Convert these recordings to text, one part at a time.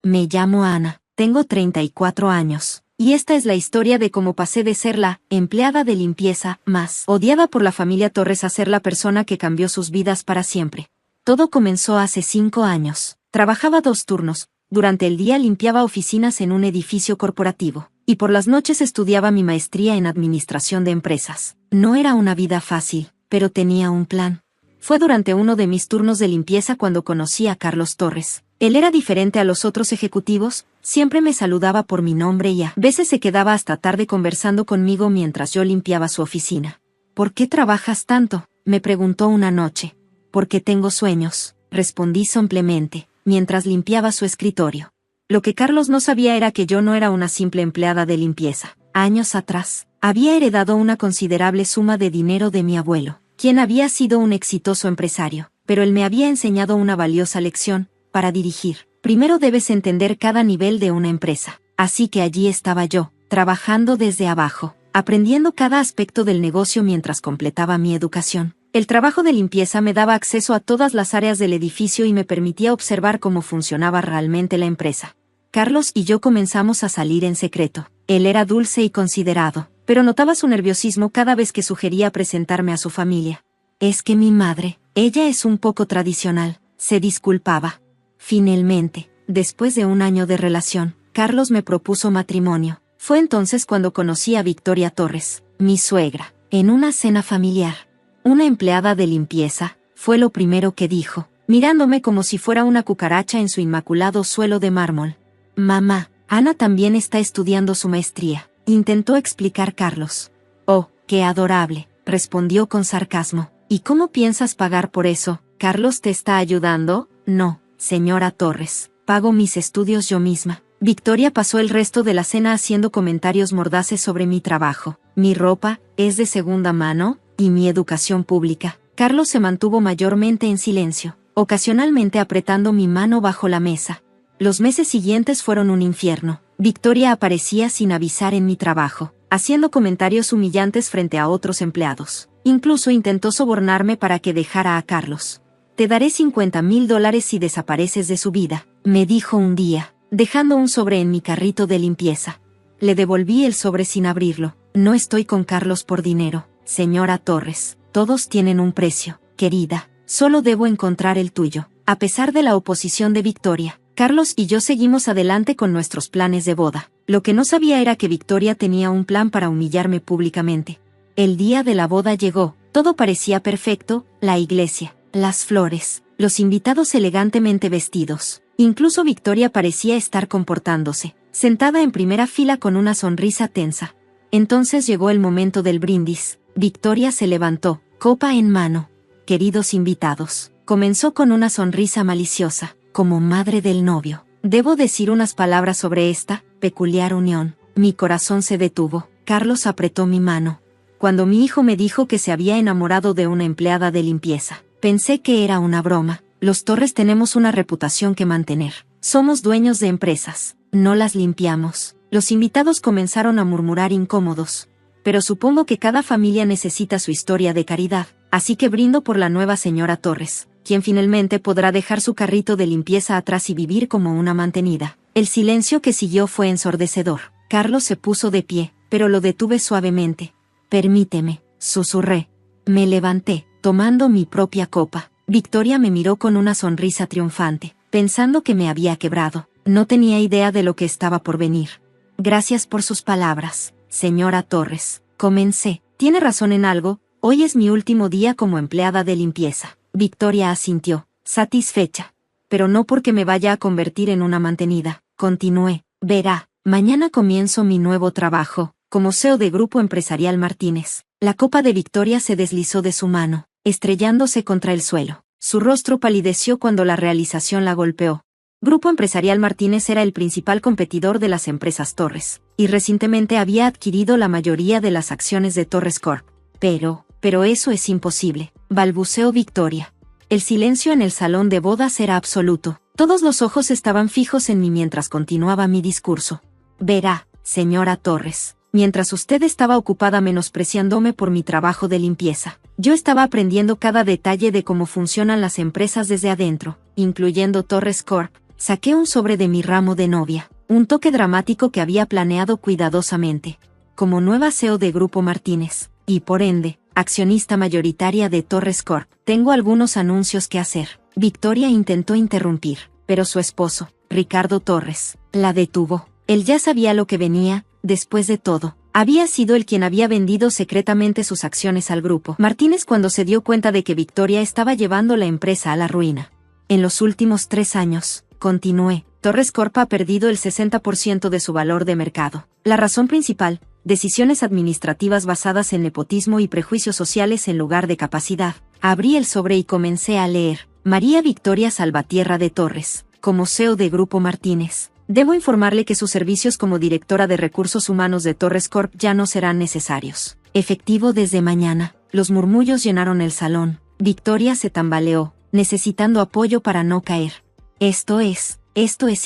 Me llamo Ana, tengo 34 años. Y esta es la historia de cómo pasé de ser la empleada de limpieza más odiada por la familia Torres a ser la persona que cambió sus vidas para siempre. Todo comenzó hace 5 años. Trabajaba 2 turnos. Durante el día limpiaba oficinas en un edificio corporativo. Y por las noches estudiaba mi maestría en administración de empresas. No era una vida fácil, pero tenía un plan. Fue durante uno de mis turnos de limpieza cuando conocí a Carlos Torres. Él era diferente a los otros ejecutivos, siempre me saludaba por mi nombre y a veces se quedaba hasta tarde conversando conmigo mientras yo limpiaba su oficina. ¿Por qué trabajas tanto?, me preguntó una noche. Porque tengo sueños, respondí simplemente, mientras limpiaba su escritorio. Lo que Carlos no sabía era que yo no era una simple empleada de limpieza. Años atrás, había heredado una considerable suma de dinero de mi abuelo, quien había sido un exitoso empresario, pero él me había enseñado una valiosa lección. Para dirigir, primero debes entender cada nivel de una empresa. Así que allí estaba yo, trabajando desde abajo, aprendiendo cada aspecto del negocio mientras completaba mi educación. El trabajo de limpieza me daba acceso a todas las áreas del edificio y me permitía observar cómo funcionaba realmente la empresa. Carlos y yo comenzamos a salir en secreto. Él era dulce y considerado, pero notaba su nerviosismo cada vez que sugería presentarme a su familia. Es que mi madre, ella es un poco tradicional, se disculpaba. Finalmente, después de 1 año de relación, Carlos me propuso matrimonio. Fue entonces cuando conocí a Victoria Torres, mi suegra, en una cena familiar. Una empleada de limpieza, fue lo primero que dijo, mirándome como si fuera una cucaracha en su inmaculado suelo de mármol. Mamá, Ana también está estudiando su maestría, intentó explicar Carlos. Oh, qué adorable, respondió con sarcasmo. ¿Y cómo piensas pagar por eso? ¿Carlos te está ayudando? No. Señora Torres, pago mis estudios yo misma. Victoria pasó el resto de la cena haciendo comentarios mordaces sobre mi trabajo, mi ropa, es de segunda mano, y mi educación pública. Carlos se mantuvo mayormente en silencio, ocasionalmente apretando mi mano bajo la mesa. Los meses siguientes fueron un infierno. Victoria aparecía sin avisar en mi trabajo, haciendo comentarios humillantes frente a otros empleados. Incluso intentó sobornarme para que dejara a Carlos. Te daré $50,000 si desapareces de su vida, me dijo un día, dejando un sobre en mi carrito de limpieza. Le devolví el sobre sin abrirlo. No estoy con Carlos por dinero, señora Torres. Todos tienen un precio, querida. Solo debo encontrar el tuyo. A pesar de la oposición de Victoria, Carlos y yo seguimos adelante con nuestros planes de boda. Lo que no sabía era que Victoria tenía un plan para humillarme públicamente. El día de la boda llegó. Todo parecía perfecto, la iglesia, las flores, los invitados elegantemente vestidos. Incluso Victoria parecía estar comportándose, sentada en primera fila con una sonrisa tensa. Entonces llegó el momento del brindis. Victoria se levantó, copa en mano. Queridos invitados, comenzó con una sonrisa maliciosa, como madre del novio. Debo decir unas palabras sobre esta peculiar unión. Mi corazón se detuvo. Carlos apretó mi mano. Cuando mi hijo me dijo que se había enamorado de una empleada de limpieza, pensé que era una broma. Los Torres tenemos una reputación que mantener. Somos dueños de empresas, no las limpiamos. Los invitados comenzaron a murmurar incómodos. Pero supongo que cada familia necesita su historia de caridad, así que brindo por la nueva señora Torres, quien finalmente podrá dejar su carrito de limpieza atrás y vivir como una mantenida. El silencio que siguió fue ensordecedor. Carlos se puso de pie, pero lo detuve suavemente. Permíteme, susurré. Me levanté, tomando mi propia copa. Victoria me miró con una sonrisa triunfante, pensando que me había quebrado. No tenía idea de lo que estaba por venir. Gracias por sus palabras, señora Torres. Comencé. Tiene razón en algo, hoy es mi último día como empleada de limpieza. Victoria asintió, satisfecha. Pero no porque me vaya a convertir en una mantenida. Continué. Verá, mañana comienzo mi nuevo trabajo, como CEO de Grupo Empresarial Martínez. La copa de Victoria se deslizó de su mano, estrellándose contra el suelo. Su rostro palideció cuando la realización la golpeó. Grupo Empresarial Martínez era el principal competidor de las empresas Torres, y recientemente había adquirido la mayoría de las acciones de Torres Corp. Pero eso es imposible, balbuceó Victoria. El silencio en el salón de bodas era absoluto. Todos los ojos estaban fijos en mí mientras continuaba mi discurso. Verá, señora Torres, mientras usted estaba ocupada menospreciándome por mi trabajo de limpieza, yo estaba aprendiendo cada detalle de cómo funcionan las empresas desde adentro, incluyendo Torres Corp. Saqué un sobre de mi ramo de novia, un toque dramático que había planeado cuidadosamente. Como nueva CEO de Grupo Martínez, y por ende, accionista mayoritaria de Torres Corp, tengo algunos anuncios que hacer. Victoria intentó interrumpir, pero su esposo, Ricardo Torres, la detuvo. Él ya sabía lo que venía, después de todo. Había sido él quien había vendido secretamente sus acciones al grupo Martínez cuando se dio cuenta de que Victoria estaba llevando la empresa a la ruina. En los últimos 3 años, continué, Torres Corp ha perdido el 60% de su valor de mercado. La razón principal, decisiones administrativas basadas en nepotismo y prejuicios sociales en lugar de capacidad. Abrí el sobre y comencé a leer. María Victoria Salvatierra de Torres, como CEO de Grupo Martínez. Debo informarle que sus servicios como directora de recursos humanos de Torres Corp ya no serán necesarios. Efectivo desde mañana. Los murmullos llenaron el salón. Victoria se tambaleó, necesitando apoyo para no caer. Esto es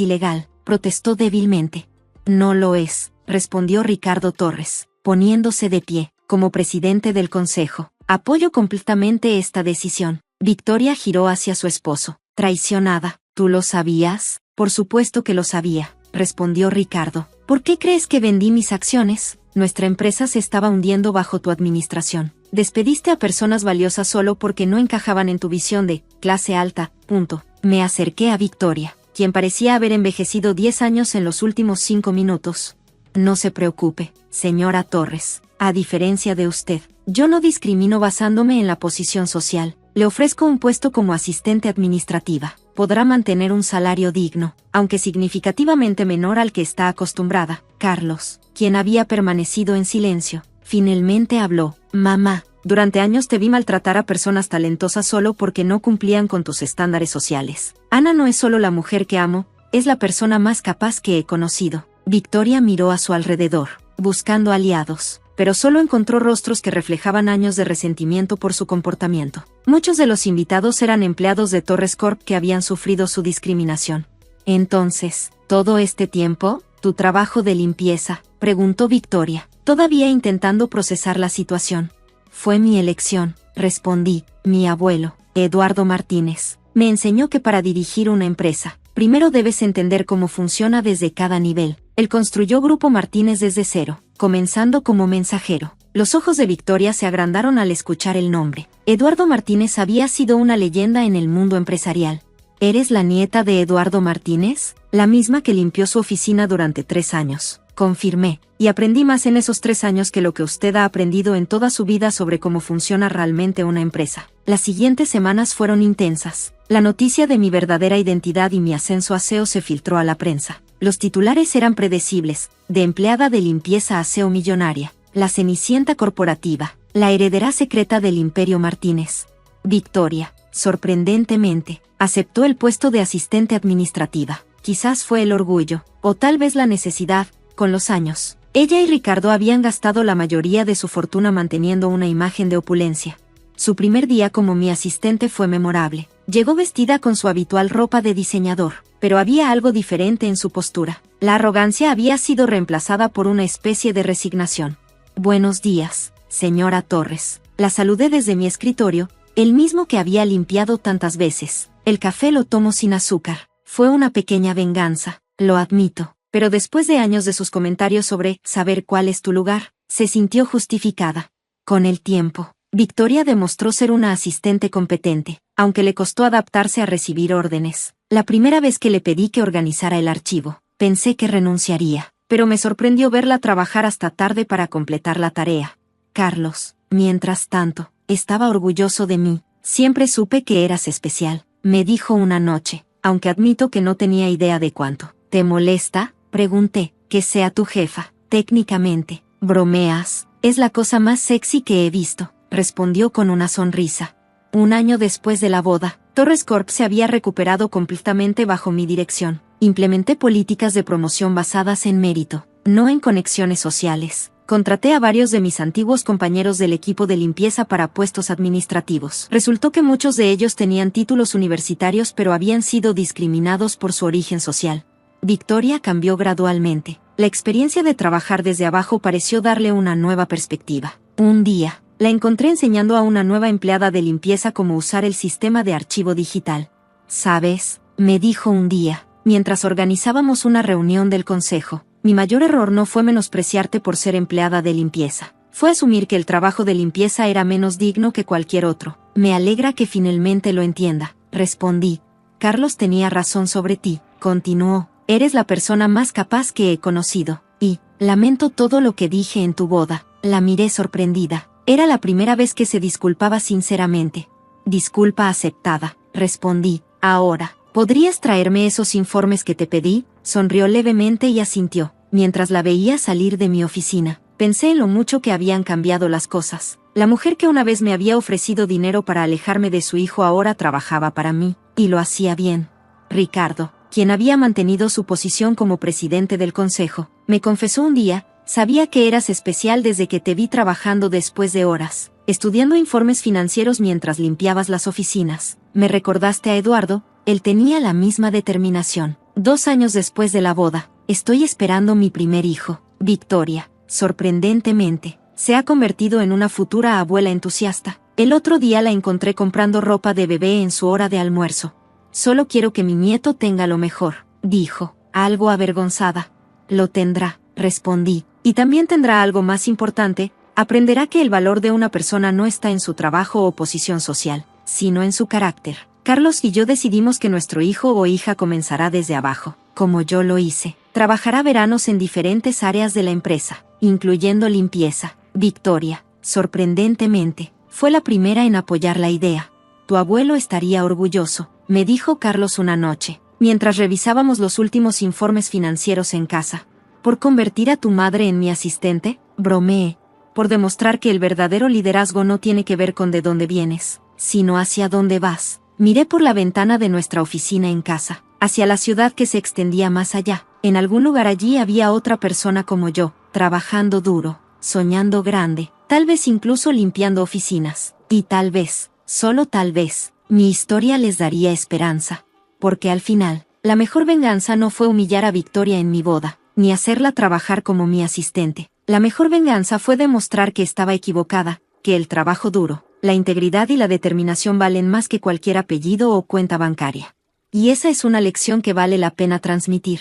ilegal, protestó débilmente. No lo es, respondió Ricardo Torres, poniéndose de pie, como presidente del consejo. Apoyo completamente esta decisión. Victoria giró hacia su esposo. Traicionada, ¿tú lo sabías? Por supuesto que lo sabía, respondió Ricardo. ¿Por qué crees que vendí mis acciones? Nuestra empresa se estaba hundiendo bajo tu administración. Despediste a personas valiosas solo porque no encajaban en tu visión de clase alta, punto. Me acerqué a Victoria, quien parecía haber envejecido 10 años en los últimos 5 minutos. No se preocupe, señora Torres. A diferencia de usted, yo no discrimino basándome en la posición social. Le ofrezco un puesto como asistente administrativa. Podrá mantener un salario digno, aunque significativamente menor al que está acostumbrada. Carlos, quien había permanecido en silencio, finalmente habló. Mamá, durante años te vi maltratar a personas talentosas solo porque no cumplían con tus estándares sociales. Ana no es solo la mujer que amo, es la persona más capaz que he conocido. Victoria miró a su alrededor, buscando aliados, pero solo encontró rostros que reflejaban años de resentimiento por su comportamiento. Muchos de los invitados eran empleados de Torres Corp que habían sufrido su discriminación. Entonces, ¿todo este tiempo, tu trabajo de limpieza?, preguntó Victoria, todavía intentando procesar la situación. Fue mi elección, respondí. Mi abuelo, Eduardo Martínez, me enseñó que para dirigir una empresa, primero debes entender cómo funciona desde cada nivel. Él construyó Grupo Martínez desde cero, comenzando como mensajero. Los ojos de Victoria se agrandaron al escuchar el nombre. Eduardo Martínez había sido una leyenda en el mundo empresarial. ¿Eres la nieta de Eduardo Martínez? La misma que limpió su oficina durante 3 años. Confirmé, y aprendí más en esos 3 años que lo que usted ha aprendido en toda su vida sobre cómo funciona realmente una empresa. Las siguientes semanas fueron intensas. La noticia de mi verdadera identidad y mi ascenso a CEO se filtró a la prensa. Los titulares eran predecibles, de empleada de limpieza a CEO millonaria, la cenicienta corporativa, la heredera secreta del Imperio Martínez. Victoria, sorprendentemente, aceptó el puesto de asistente administrativa. Quizás fue el orgullo, o tal vez la necesidad. Con los años, ella y Ricardo habían gastado la mayoría de su fortuna manteniendo una imagen de opulencia. Su primer día como mi asistente fue memorable. Llegó vestida con su habitual ropa de diseñador, pero había algo diferente en su postura. La arrogancia había sido reemplazada por una especie de resignación. Buenos días, señora Torres. La saludé desde mi escritorio, el mismo que había limpiado tantas veces. El café lo tomo sin azúcar. Fue una pequeña venganza, lo admito. Pero después de años de sus comentarios sobre saber cuál es tu lugar, se sintió justificada. Con el tiempo, Victoria demostró ser una asistente competente, aunque le costó adaptarse a recibir órdenes. La primera vez que le pedí que organizara el archivo, pensé que renunciaría, pero me sorprendió verla trabajar hasta tarde para completar la tarea. Carlos, mientras tanto, estaba orgulloso de mí. Siempre supe que eras especial, me dijo una noche, aunque admito que no tenía idea de cuánto. ¿Te molesta?, pregunté, que sea tu jefa. Técnicamente, bromeas, es la cosa más sexy que he visto, respondió con una sonrisa. 1 año después de la boda, Torres Corp se había recuperado completamente bajo mi dirección. Implementé políticas de promoción basadas en mérito, no en conexiones sociales. Contraté a varios de mis antiguos compañeros del equipo de limpieza para puestos administrativos. Resultó que muchos de ellos tenían títulos universitarios pero habían sido discriminados por su origen social. Victoria cambió gradualmente. La experiencia de trabajar desde abajo pareció darle una nueva perspectiva. Un día, la encontré enseñando a una nueva empleada de limpieza cómo usar el sistema de archivo digital. ¿Sabes?, me dijo un día, mientras organizábamos una reunión del consejo. Mi mayor error no fue menospreciarte por ser empleada de limpieza. Fue asumir que el trabajo de limpieza era menos digno que cualquier otro. Me alegra que finalmente lo entienda, respondí. Carlos tenía razón sobre ti, continuó. Eres la persona más capaz que he conocido. Y, lamento todo lo que dije en tu boda. La miré sorprendida. Era la primera vez que se disculpaba sinceramente. Disculpa aceptada, respondí. Ahora, ¿podrías traerme esos informes que te pedí? Sonrió levemente y asintió. Mientras la veía salir de mi oficina, pensé en lo mucho que habían cambiado las cosas. La mujer que una vez me había ofrecido dinero para alejarme de su hijo ahora trabajaba para mí, y lo hacía bien. Ricardo, quien había mantenido su posición como presidente del consejo, me confesó un día: sabía que eras especial desde que te vi trabajando después de horas, estudiando informes financieros mientras limpiabas las oficinas. Me recordaste a Eduardo, él tenía la misma determinación. 2 años después de la boda, estoy esperando mi primer hijo. Victoria, sorprendentemente, se ha convertido en una futura abuela entusiasta. El otro día la encontré comprando ropa de bebé en su hora de almuerzo. Solo quiero que mi nieto tenga lo mejor, dijo, algo avergonzada. Lo tendrá, respondí, y también tendrá algo más importante: aprenderá que el valor de una persona no está en su trabajo o posición social, sino en su carácter. Carlos y yo decidimos que nuestro hijo o hija comenzará desde abajo, como yo lo hice. Trabajará veranos en diferentes áreas de la empresa, incluyendo limpieza. Victoria, sorprendentemente, fue la primera en apoyar la idea. Tu abuelo estaría orgulloso, me dijo Carlos una noche, mientras revisábamos los últimos informes financieros en casa. ¿Por convertir a tu madre en mi asistente?, bromeé. Por demostrar que el verdadero liderazgo no tiene que ver con de dónde vienes, sino hacia dónde vas. Miré por la ventana de nuestra oficina en casa, hacia la ciudad que se extendía más allá. En algún lugar allí había otra persona como yo, trabajando duro, soñando grande, tal vez incluso limpiando oficinas. Y tal vez, solo tal vez, mi historia les daría esperanza. Porque al final, la mejor venganza no fue humillar a Victoria en mi boda, ni hacerla trabajar como mi asistente. La mejor venganza fue demostrar que estaba equivocada, que el trabajo duro, la integridad y la determinación valen más que cualquier apellido o cuenta bancaria. Y esa es una lección que vale la pena transmitir.